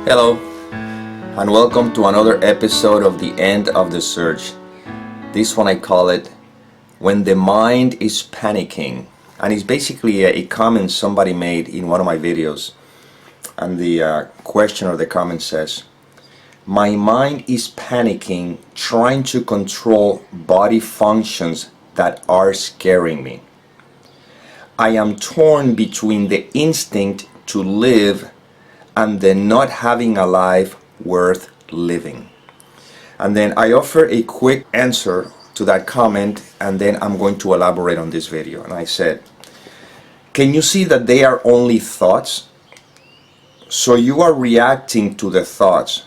Hello, and welcome to another episode of The End of the Search. This one I call it When the Mind is Panicking. And it's basically a comment somebody made in one of my videos. And the question or the comment says, my mind is panicking, trying to control body functions that are scaring me. I am torn between the instinct to live and the not having a life worth living. And then I offer a quick answer to that comment, and then I'm going to elaborate on this video. And I said, can you see that they are only thoughts? So you are reacting to the thoughts.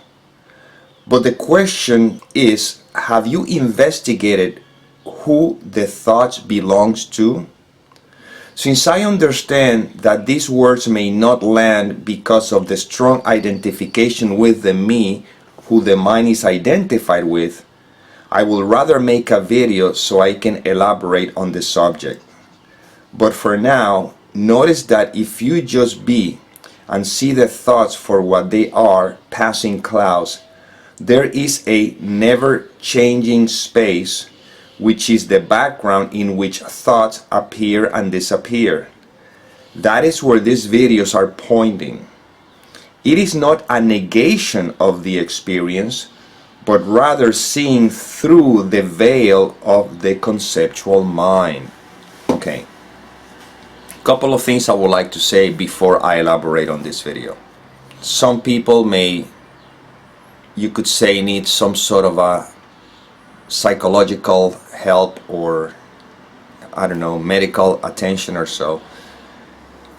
But the question is, have you investigated who the thoughts belongs to? Since I understand that these words may not land because of the strong identification with the me who the mind is identified with, I will rather make a video so I can elaborate on the subject. But for now, notice that if you just be and see the thoughts for what they are, passing clouds, there is a never-changing space which is the background in which thoughts appear and disappear. That is where these videos are pointing. It is not a negation of the experience, but rather seeing through the veil of the conceptual mind. Okay. A couple of things I would like to say before I elaborate on this video. Some people may, you could say, need some sort of a psychological help or I don't know, medical attention or so.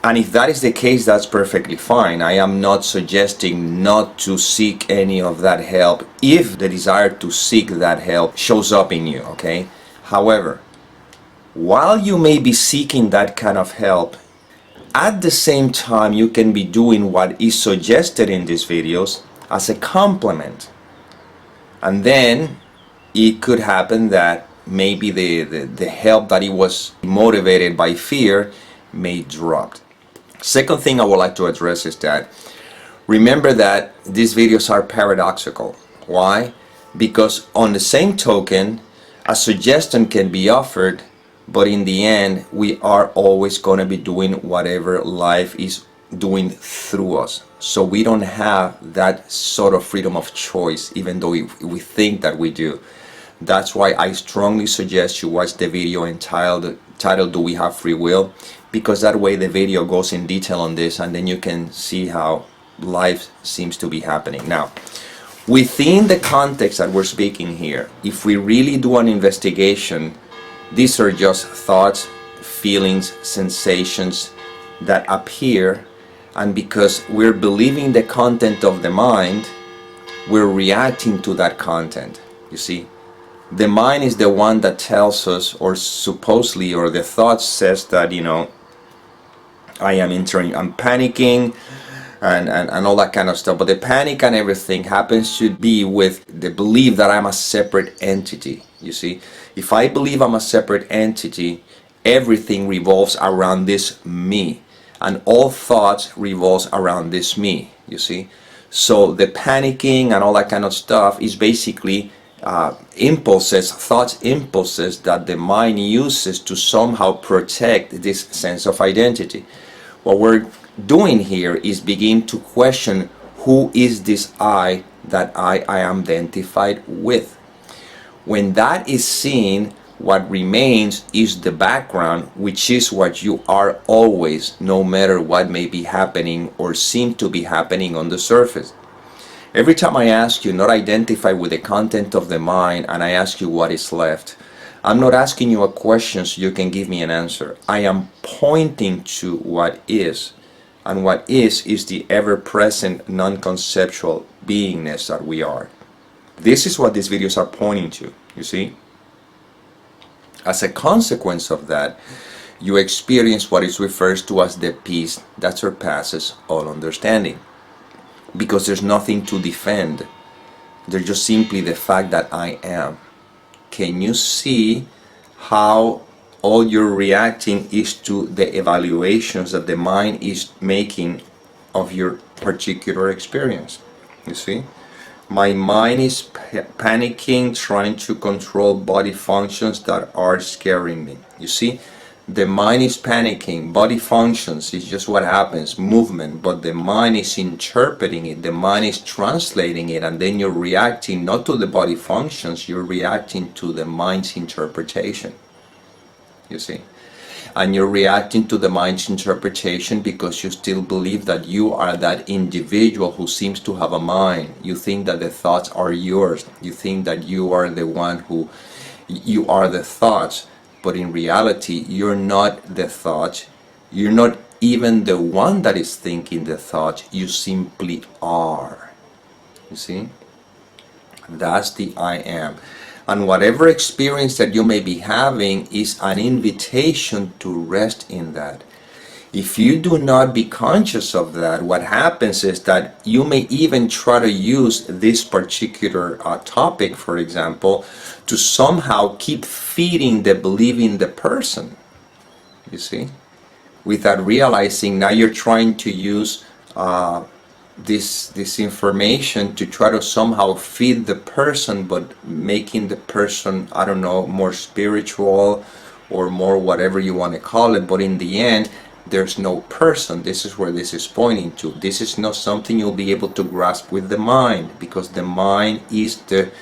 And if that is the case, that's perfectly fine. I am not suggesting not to seek any of that help if the desire to seek that help shows up in you, okay? However, while you may be seeking that kind of help, at the same time you can be doing what is suggested in these videos as a complement. And then it could happen that maybe the help that it was motivated by fear may drop. Second thing I would like to address is that remember that these videos are paradoxical. Why? Because on the same token, a suggestion can be offered, but in the end, we are always going to be doing whatever life is doing through us. So we don't have that sort of freedom of choice, even though we think that we do. That's why I strongly suggest you watch the video entitled Do We Have Free Will? Because that way the video goes in detail on this, and then you can see how life seems to be happening. Now, within the context that we're speaking here, if we really do an investigation, these are just thoughts, feelings, sensations that appear, and because we're believing the content of the mind, we're reacting to that content. You see, the mind is the one that tells us, or supposedly, or the thought says that, you know, I'm panicking and all that kind of stuff. But the panic and everything happens to be with the belief that I'm a separate entity. You see, if I believe I'm a separate entity, everything revolves around this me, and all thoughts revolves around this me. You see, so the panicking and all that kind of stuff is basically impulses, thoughts impulses that the mind uses to somehow protect this sense of identity. What we're doing here is begin to question, who is this I that I am identified with? When that is seen, what remains is the background, which is what you are always, no matter what may be happening or seem to be happening on the surface. Every time I ask you not identify with the content of the mind, and I ask you what is left, I'm not asking you a question so you can give me an answer. I am pointing to what is, and what is the ever-present non-conceptual beingness that we are. This is what these videos are pointing to, you see? As a consequence of that, you experience what is referred to as the peace that surpasses all understanding. Because there's nothing to defend. There's just simply the fact that I am. Can you see how all you're reacting is to the evaluations that the mind is making of your particular experience? You see? My mind is panicking, trying to control body functions that are scaring me. You see? The mind is panicking. Body functions is just what happens, movement, but the mind is interpreting it. The mind is translating it, and then you're reacting not to the body functions, you're reacting to the mind's interpretation. You see? And you're reacting to the mind's interpretation because you still believe that you are that individual who seems to have a mind. You think that the thoughts are yours. You think that you are the one who, you are the thoughts. But in reality, you're not the thoughts. You're not even the one that is thinking the thoughts. You simply are. You see? That's the I am. And whatever experience that you may be having is an invitation to rest in that. If you do not be conscious of that, what happens is that you may even try to use this particular topic, for example, to somehow keep feeding the belief in the person. You see? Without realizing, now you're trying to use this information to try to somehow feed the person, but making the person, I don't know, more spiritual or more whatever you want to call it. But in the end, there's no person. This is where this is pointing to. This is not something you'll be able to grasp with the mind, because the mind is the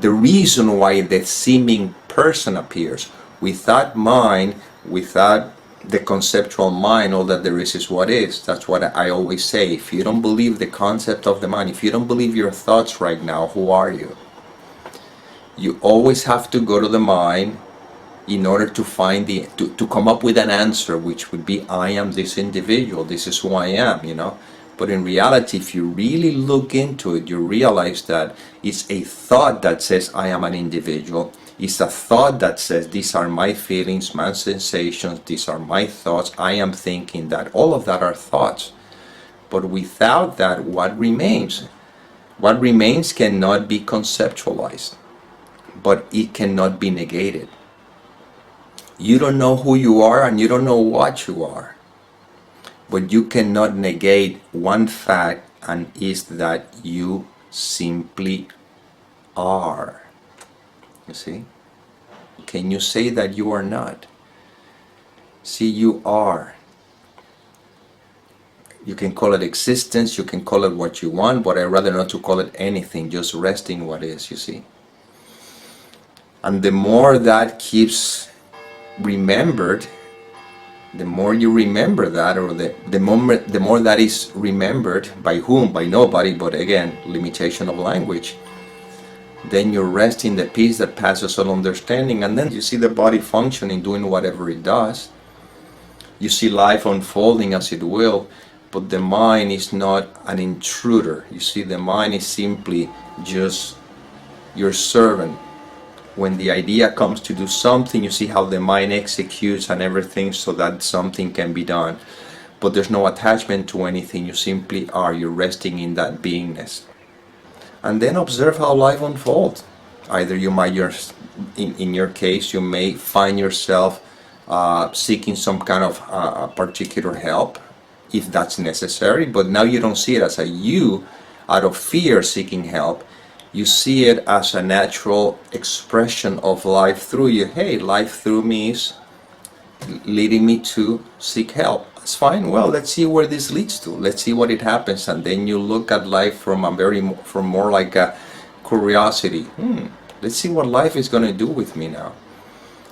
reason why the seeming person appears. Without mind, without the conceptual mind, all that there is what is. That's what I always say. If you don't believe the concept of the mind, if you don't believe your thoughts right now, who are you? You always have to go to the mind in order to find to come up with an answer, which would be, I am this individual, this is who I am, you know. But in reality, if you really look into it, you realize that it's a thought that says I am an individual. It's a thought that says these are my feelings, my sensations, these are my thoughts, I am thinking that. All of that are thoughts. But without that, what remains? What remains cannot be conceptualized, but it cannot be negated. You don't know who you are and you don't know what you are. But you cannot negate one fact, and is that you simply are. You see? Can you say that you are not? See, you are. You can call it existence, you can call it what you want, but I'd rather not to call it anything, just resting what is, you see. And the more that keeps remembered, the more you remember that, or the more that is remembered, by whom? By nobody, but again, limitation of language. Then you rest in the peace that passes all understanding, and then you see the body functioning, doing whatever it does. You see life unfolding as it will, but the mind is not an intruder. You see, the mind is simply just your servant. When the idea comes to do something, you see how the mind executes and everything so that something can be done. But there's no attachment to anything. You simply are. You're resting in that beingness. And then observe how life unfolds. Either you might, in your case, you may find yourself seeking some kind of particular help, if that's necessary. But now you don't see it as a you out of fear seeking help. You see it as a natural expression of life through you. Hey, life through me is leading me to seek help. That's fine. Well, let's see where this leads to. Let's see what it happens. And then you look at life from more like a curiosity. Let's see what life is going to do with me now.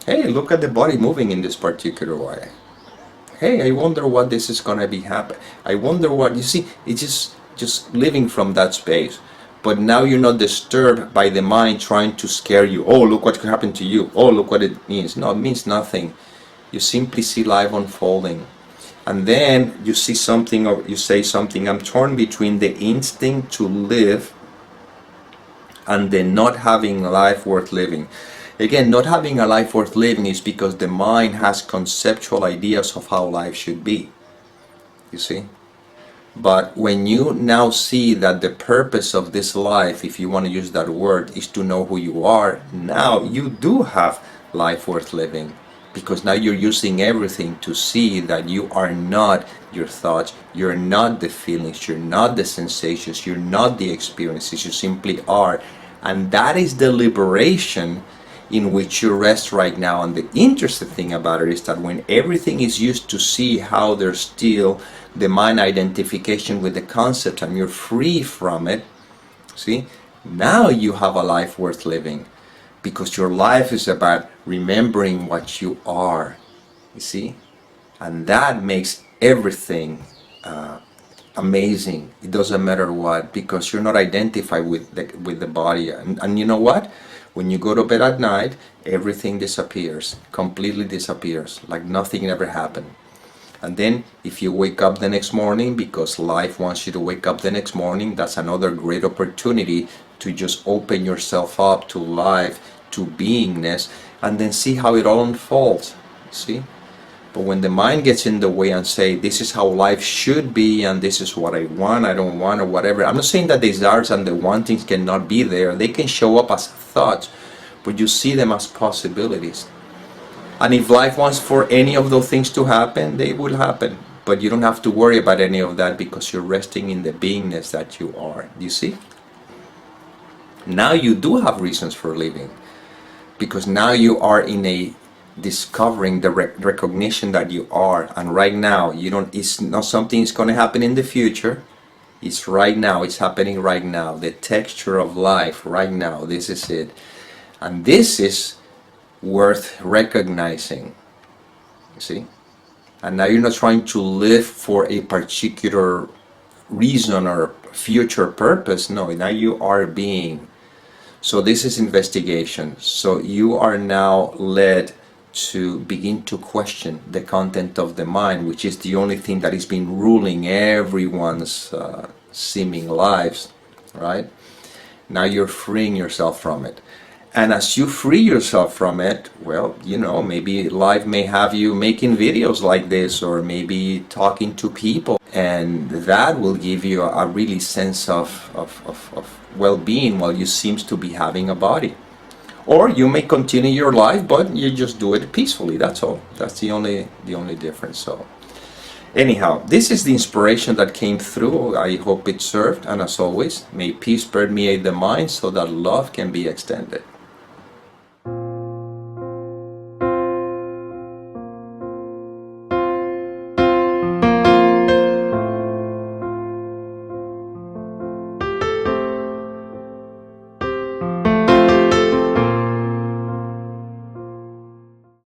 Hey, look at the body moving in this particular way. Hey, I wonder what this is going to be happening. I wonder what, you see, it's just living from that space. But now you're not disturbed by the mind trying to scare you. Oh, look what happened to you. Oh, look what it means. No, it means nothing. You simply see life unfolding. And then you see something, or you say something. I'm torn between the instinct to live and the not having a life worth living. Again, not having a life worth living is because the mind has conceptual ideas of how life should be. You see? But when you now see that the purpose of this life, if you want to use that word, is to know who you are, now you do have life worth living. because now you're using everything to see that you are not your thoughts, you're not the feelings, you're not the sensations, you're not the experiences, you simply are. And that is the liberation in which you rest right now. And the interesting thing about it is that when everything is used to see how there's still the mind identification with the concept and you're free from it, see, now you have a life worth living, because your life is about remembering what you are, you see, and that makes everything amazing. It doesn't matter what, because you're not identified with the body. And you know what? When you go to bed at night, everything disappears, completely disappears, like nothing ever happened. And then if you wake up the next morning, because life wants you to wake up the next morning, that's another great opportunity to just open yourself up to life, to beingness, and then see how it all unfolds. See? But when the mind gets in the way and say, this is how life should be, and this is what I want, I don't want, or whatever. I'm not saying that the desires and the wantings cannot be there. They can show up as thoughts, but you see them as possibilities. And if life wants for any of those things to happen, they will happen. But you don't have to worry about any of that, because you're resting in the beingness that you are. You see? Now you do have reasons for living, because now you are in a discovering the recognition that you are. And right now, you don't, it's not something that's going to happen in the future. It's right now. It's happening right now. The texture of life right now. This is it. And this is worth recognizing. See? And now you're not trying to live for a particular reason or future purpose. No, now you are being. So this is investigation. So you are now led to begin to question the content of the mind, which is the only thing that is been ruling everyone's seeming lives, right? Now you're freeing yourself from it. And as you free yourself from it, well, you know, maybe life may have you making videos like this, or maybe talking to people, and that will give you a really sense of well-being while you seems to be having a body. Or you may continue your life, but you just do it peacefully. That's all. That's the only difference. So anyhow, this is the inspiration that came through. I hope it served. And as always, may peace permeate the mind so that love can be extended.